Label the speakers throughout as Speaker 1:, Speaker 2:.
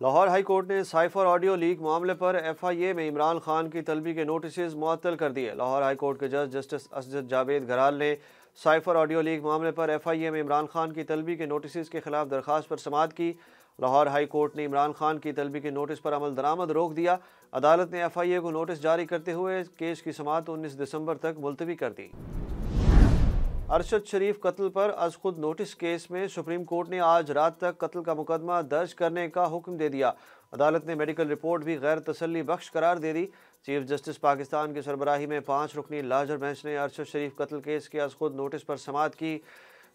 Speaker 1: Lahore high court ने cipher audio leak मामले पर FIA में इमरान खान की तलबी के नोटिस मुअत्तल कर दिए। लाहौर हाई कोर्ट के जज जस्टिस असद जावेद घराल ने साइफर ऑडियो लीक मामले पर FIA में इमरान खान की तलबी के नोटिस के खिलाफ दरख्वास्त पर समाअत की। लाहौर हाई कोर्ट ने इमरान खान की तलबी के नोटिस पर अमल दरामद रोक दिया। अदालत ने FIA को नोटिस जारी करते हुए केस की समाअत 19 दिसंबर तक मुलतवी कर दी। अरशद शरीफ कत्ल पर अज खुद नोटिस केस में सुप्रीम कोर्ट ने आज रात तक कत्ल का मुकदमा दर्ज करने का हुक्म दे दिया। अदालत ने मेडिकल रिपोर्ट भी गैर तसल्ली बख्श करार दे दी। चीफ जस्टिस पाकिस्तान की सरबराही में 5 रुकनी लार्जर बेंच ने अरशद शरीफ कत्ल केस के अज खुद नोटिस पर समाअत की।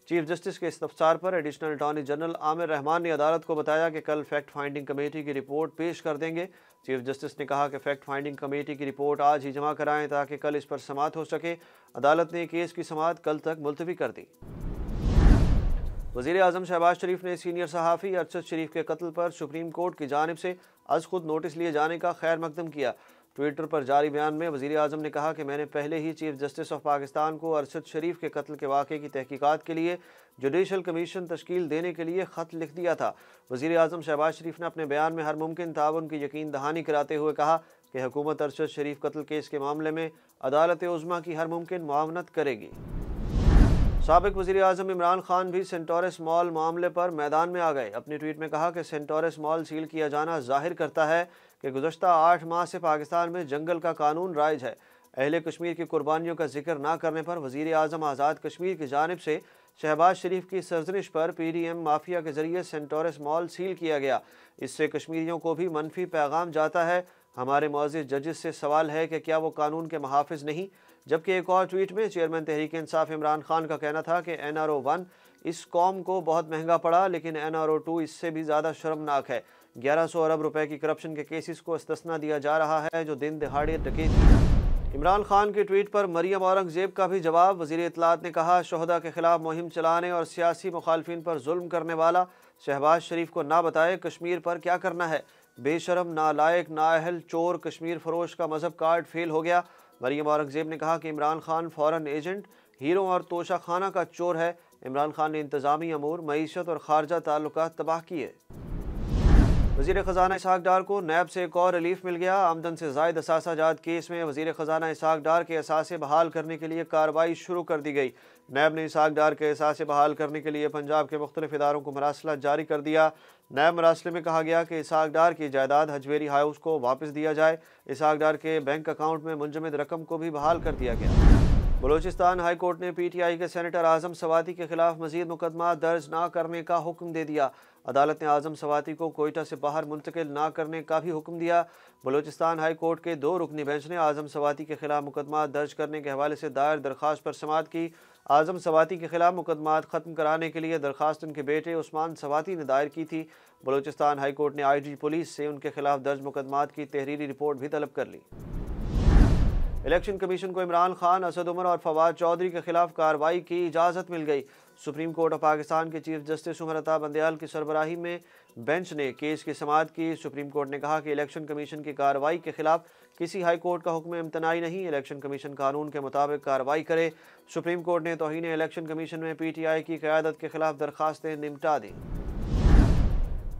Speaker 1: चीफ जस्टिस के इस्तफसार पर additional attorney general Aamir Rahman ने अदालत को बताया कि कल फैक्ट फाइंडिंग कमेटी की रिपोर्ट पेश कर देंगे। चीफ जस्टिस ने कहा कि फैक्ट फाइंडिंग कमेटी की रिपोर्ट आज ही जमा कराएं ताकि कल इस पर समाअत हो सके। अदालत ने केस की समाअत कल तक मुलतवी कर दी। वज़ीर आज़म शहबाज शरीफ ने सीनियर सहाफ़ी अरशद शरीफ के कत्ल पर सुप्रीम कोर्ट की जानिब से अज खुद नोटिस लिए जाने का खैर मकदम किया। ट्विटर पर जारी बयान में वज़ीर आज़म ने कहा कि मैंने पहले ही चीफ जस्टिस ऑफ पाकिस्तान को अरशद शरीफ के कत्ल के वाक़े की तहकीकात के लिए जुडिशल कमीशन तश्कील देने के लिए ख़त लिख दिया था। वज़ीर आज़म शहबाज शरीफ ने अपने बयान में हर मुमकिन ताउन की यकीन दहानी कराते हुए कहा कि हुकूमत अरशद शरीफ कत्ल केस के मामले में अदालत उज़्मा की हर मुमकिन मुआवनत करेगी। साबिक वज़ीर आज़म इमरान खान भी सेंटोरस मॉल मामले पर मैदान में आ गए। अपने ट्वीट में कहा कि सेंटोरस मॉल सील किया जाना जाहिर करता है कि गुज़श्ता 8 माह से पाकिस्तान में जंगल का कानून राइज है। अहले कश्मीर की कुर्बानियों का जिक्र ना करने पर वज़ीर आज़म आज़ाद कश्मीर की जानिब से शहबाज शरीफ की सरजनिश पर PDM माफिया के जरिए सेंटोरस मॉल सील किया गया। इससे कश्मीरियों को भी मनफी पैगाम जाता है। हमारे मुअज़्ज़िज़ जजेस से सवाल है कि क्या वो कानून के मुहाफ़िज़ नहीं। जबकि एक और ट्वीट में चेयरमैन तहरीक इंसाफ इमरान खान का कहना था कि NRO 1 इस कौम को बहुत महंगा पड़ा, लेकिन NRO 2 इससे भी ज़्यादा शर्मनाक है। 1100 अरब रुपए की करप्शन के केसेस को इस्तिस्ना दिया जा रहा है जो दिन दिहाड़े डकैती। इमरान खान के ट्वीट पर मरियम औरंगजेब का भी जवाब। वज़ीर इत्तलात ने कहा शोहदा के खिलाफ मुहिम चलाने और सियासी मुखालफिन पर जुल्म करने वाला शहबाज शरीफ को ना बताए कश्मीर पर क्या करना है। बेशरम, नालायक, नाअहल, चोर, कश्मीर फरोश का मजहब कार्ड फेल हो गया। मरियम औरंगजेब ने कहा कि Imran Khan foreign agent, hero और तोशा खाना का चोर है। इमरान खान ने इंतजामी अमूर, मईशत और खारजा ताल्लुकात तबाह किए। वज़ीर ख़जाना इसहाक डार को नैब से एक और रिलीफ मिल गया। आमदन से ज़ायद असासा जात केस में वज़ीर ख़जाना इसहाक डार के असासे बहाल करने के लिए कार्रवाई शुरू कर दी गई। नैब ने इसहाक डार के असासे बहाल करने के लिए पंजाब के मुख्तलिफ इदारों को मरासला जारी कर दिया। नैब मरासले में कहा गया कि इसहाक डार की जायदाद हजवेरी हाउस को वापस दिया जाए। इसहाक डार के बैंक अकाउंट में मुंजमद रकम को भी बहाल कर दिया गया। बलूचिस्तान हाई कोर्ट ने PTI के सेनेटर आज़म सवाती के खिलाफ मजीद मुकदमा दर्ज ना करने का हुक्म दे दिया। अदालत ने आज़म सवाती को कोयटा से बाहर मुंतकिल ना करने का भी हुक्म दिया। बलूचिस्तान हाई कोर्ट के 2 रुकनी बेंच ने आज़म सवाती के खिलाफ मुकदमा दर्ज करने के हवाले से दायर दरख्वास्त पर समाअत की। आज़म सवाती के खिलाफ मुकदमा ख़त्म कराने के लिए दरख्वास्त उनके बेटे उस्मान सवाती ने दायर की थी। बलूचिस्तान हाई कोर्ट ने IG पुलिस से उनके खिलाफ दर्ज मुकदमात की तहरीरी रिपोर्ट भी तलब कर ली। इलेक्शन कमीशन को इमरान खान, असद उमर और फवाद चौधरी के खिलाफ कार्रवाई की इजाज़त मिल गई। सुप्रीम कोर्ट ऑफ पाकिस्तान के चीफ जस्टिस उमर अता बंदयाल की सरबराही में बेंच ने केस की समाअत की। सुप्रीम कोर्ट ने कहा कि इलेक्शन कमीशन की कार्रवाई के खिलाफ किसी हाई कोर्ट का हुक्म इम्तनाई नहीं, इलेक्शन कमीशन कानून के मुताबिक कार्रवाई करे। सुप्रीम कोर्ट ने तौहीन इलेक्शन कमीशन में PTI की क़यादत के खिलाफ दरखास्तें निपटा दी।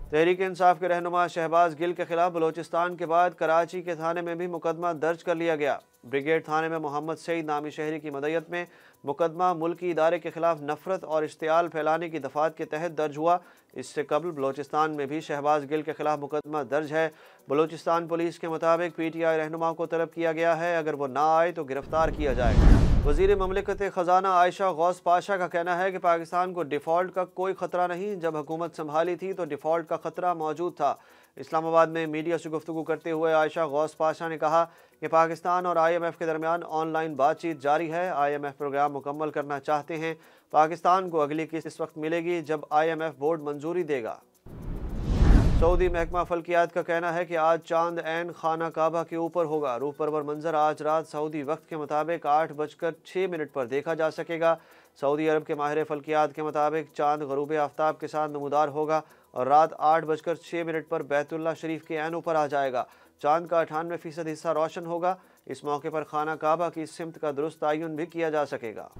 Speaker 1: तहरीक इंसाफ के रहनुमा शहबाज गिल के खिलाफ बलूचिस्तान के बाद कराची के थाने में भी मुकदमा दर्ज कर लिया गया। ब्रिगेड थाने में मोहम्मद सईद नामी शहरी की मदयत में मुकदमा मुल्की इदारे के खिलाफ नफरत और इश्तियाल फैलाने की दफात के तहत दर्ज हुआ। इससे कबल बलूचिस्तान में भी शहबाज गिल के खिलाफ मुकदमा दर्ज है। बलूचिस्तान पुलिस के मुताबिक PTI रहनुमा को तलब किया गया है, अगर वो ना आए तो गिरफ्तार किया जाएगा। वज़ीर ममलिकत ख़जाना आयशा गौस पाशा का कहना है कि पाकिस्तान को डिफ़ॉल्ट का कोई ख़तरा नहीं, जब हुकूमत संभाली थी तो डिफ़ॉल्ट का ख़तरा मौजूद था। इस्लामाबाद में मीडिया से गुफ्तगू करते हुए आयशा गौस पाशा ने कहा कि पाकिस्तान और IMF के दरमियान ऑनलाइन बातचीत जारी है। IMF प्रोग्राम मुकम्मल करना चाहते हैं। पाकिस्तान को अगली किस्त इस वक्त मिलेगी जब IMF बोर्ड मंजूरी देगा। सऊदी महकमा फल्कियात का कहना है कि आज चांद ऐन खाना काबा के ऊपर होगा। रूह परवर मंजर आज रात सऊदी वक्त के मुताबिक 8:06 पर देखा जा सकेगा। सऊदी अरब के माहिर फल्कियात के मुताबिक चांद गरूब आफ्ताब के साथ नमूदार होगा और रात 8:06 पर बैतुल्लाह शरीफ के ऐन ऊपर आ जाएगा। चांद का 98% हिस्सा रोशन होगा। इस मौके पर खाना काबा की सिमत का दुरुस्त तयन भी किया जा सकेगा।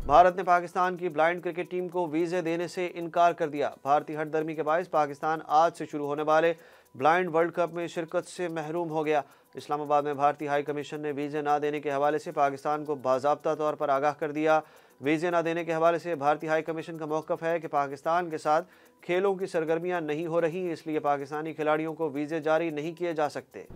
Speaker 1: भारत ने पाकिस्तान की ब्लाइंड क्रिकेट टीम को वीज़े देने से इनकार कर दिया। भारतीय हठधर्मी के बायस पाकिस्तान आज से शुरू होने वाले ब्लाइंड वर्ल्ड कप में शिरकत से महरूम हो गया। इस्लामाबाद में भारतीय हाई कमीशन ने वीज़े ना देने के हवाले से पाकिस्तान को बाज़ाब्ता तौर पर आगाह कर दिया। वीज़े ना देने के हवाले से भारतीय हाई कमीशन का मौक़िफ़ है कि पाकिस्तान के साथ खेलों की सरगर्मियाँ नहीं हो रही, इसलिए पाकिस्तानी खिलाड़ियों को वीज़े जारी नहीं किए जा सकते।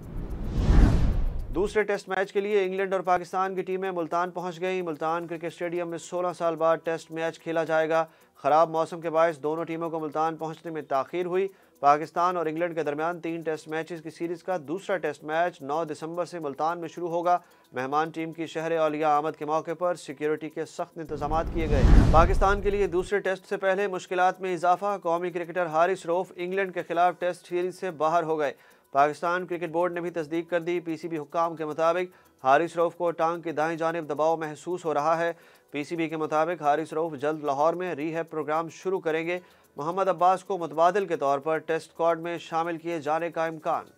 Speaker 1: दूसरे टेस्ट मैच के लिए इंग्लैंड और पाकिस्तान की टीमें मुल्तान पहुंच गई। मुल्तान क्रिकेट स्टेडियम में 16 साल बाद टेस्ट मैच खेला जाएगा। ख़राब मौसम के बायस दोनों टीमों को मुल्तान पहुंचने में ताख़ीर हुई। पाकिस्तान और इंग्लैंड के दरमियान 3 टेस्ट मैचेस की सीरीज़ का दूसरा टेस्ट मैच 9 दिसंबर से मुल्तान में शुरू होगा। मेहमान टीम की शहर औलिया आमद के मौके पर सिक्योरिटी के सख्त इंतजाम किए गए। पाकिस्तान के लिए दूसरे टेस्ट से पहले मुश्किलात में इजाफा। कौमी क्रिकेटर हारिस रऊफ इंग्लैंड के खिलाफ टेस्ट सीरीज से बाहर हो गए। पाकिस्तान क्रिकेट बोर्ड ने भी तस्दीक कर दी। पीसीबी हुक्काम के मुताबिक हारिस रऊफ को टांग की दाईं जानिब दबाव महसूस हो रहा है। पीसीबी के मुताबिक हारिस रऊफ जल्द लाहौर में रीहैब प्रोग्राम शुरू करेंगे। मोहम्मद अब्बास को मुतबादिल के तौर पर टेस्ट स्क्वाड में शामिल किए जाने का इम्कान।